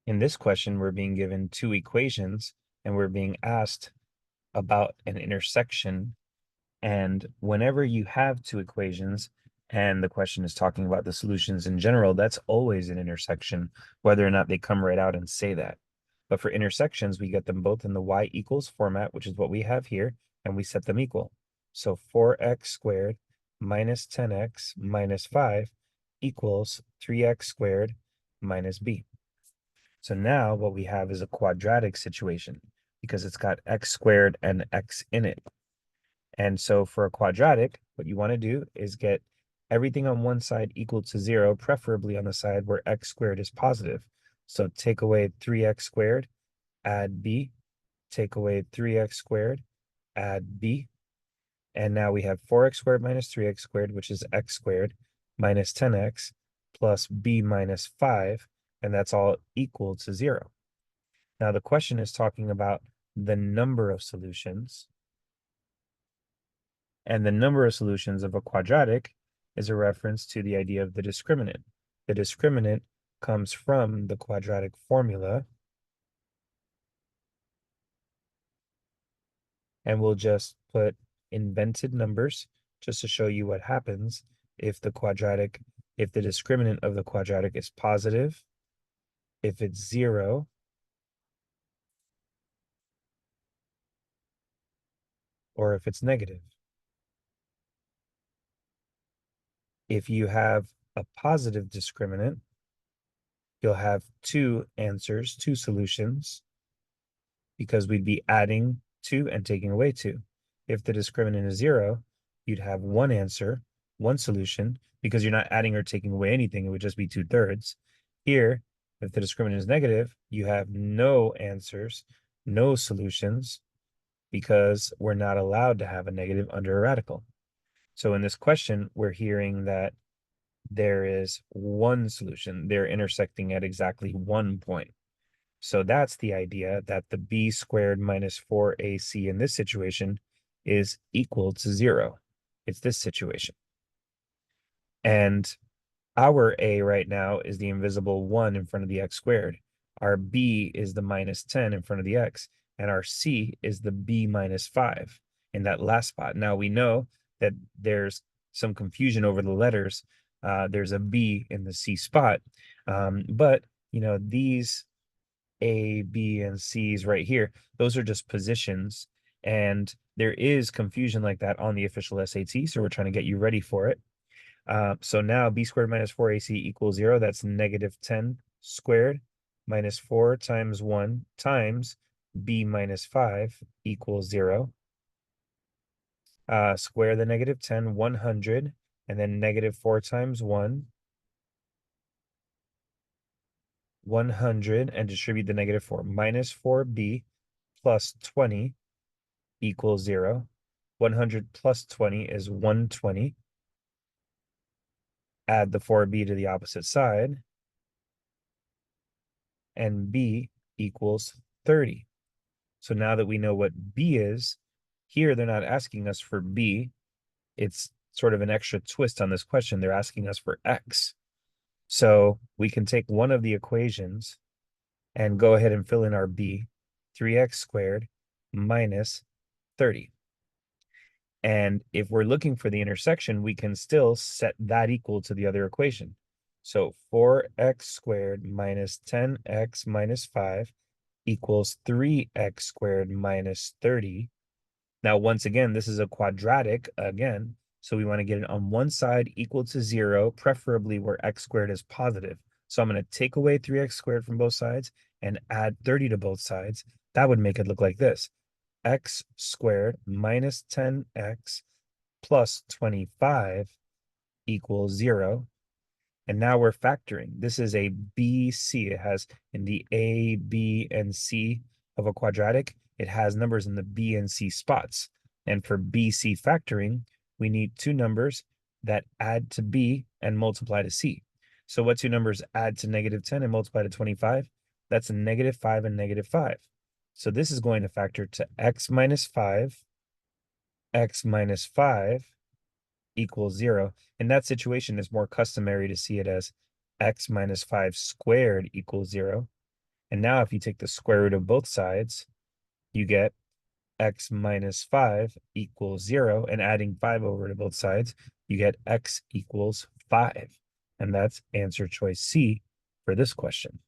In this question, we're being given two equations and we're being asked about an intersection. And whenever you have two equations and the question is talking about the solutions in general, that's always an intersection, whether or not they come right out and say that. But for intersections, we get them both in the y equals format, which is what we have here, and we set them equal. So 4x squared minus 10x minus 5 equals 3x squared minus b. So now what we have is a quadratic situation because it's got x squared and x in it. And so for a quadratic, what you want to do is get everything on one side equal to 0, preferably on the side where x squared is positive. So take away 3x squared, add b, take away 3x squared, add b. And now we have 4x squared minus 3x squared, which is x squared, minus 10x plus b minus 5, and that's all equal to 0. Now the question is talking about the number of solutions. And the number of solutions of a quadratic is a reference to the idea of the discriminant. The discriminant comes from the quadratic formula. And we'll just put invented numbers just to show you what happens if the discriminant of the quadratic is positive, if it's 0, or if it's negative. If you have a positive discriminant, you'll have two answers, two solutions, because we'd be adding 2 and taking away 2. If the discriminant is 0, you'd have one answer, one solution, because you're not adding or taking away anything. It would just be 2/3. Here, if the discriminant is negative, you have no answers, no solutions, because we're not allowed to have a negative under a radical. So in this question, we're hearing that there is one solution. They're intersecting at exactly one point. So that's the idea that the b squared minus 4ac in this situation is equal to 0. It's this situation. And our a right now is the invisible 1 in front of the x squared. Our b is the minus 10 in front of the x. And our c is the b minus 5 in that last spot. Now we know that there's some confusion over the letters. There's a b in the c spot. But, these a, B, and C's right here, those are just positions. And there is confusion like that on the official SAT. So we're trying to get you ready for it. So now b squared minus 4ac equals 0. That's negative 10 squared minus 4 times 1 times b minus 5 equals 0. Square the negative 10, 100, and then negative 4 times 1, 100, and distribute the negative 4. Minus 4b plus 20 equals 0. 100 plus 20 is 120. Add the 4b to the opposite side. And b equals 30. So now that we know what b is, here they're not asking us for b. It's sort of an extra twist on this question. They're asking us for x. So we can take one of the equations and go ahead and fill in our b, 3x squared minus 30. And if we're looking for the intersection, we can still set that equal to the other equation. So 4x squared minus 10x minus 5 equals 3x squared minus 30. Now, once again, this is a quadratic again. So we want to get it on one side equal to 0, preferably where x squared is positive. So I'm going to take away 3x squared from both sides and add 30 to both sides. That would make it look like this. X squared minus 10x plus 25 equals 0. And now we're factoring. This is a BC. It has in the A, B, and C of a quadratic, it has numbers in the B and C spots. And for BC factoring, we need two numbers that add to B and multiply to C. So what two numbers add to negative 10 and multiply to 25? That's a negative 5 and negative 5. So this is going to factor to x minus 5 equals 0. In that situation, it's more customary to see it as x minus 5 squared equals 0. And now if you take the square root of both sides, you get x minus 5 equals 0. And adding 5 over to both sides, you get x equals 5. And that's answer choice C for this question.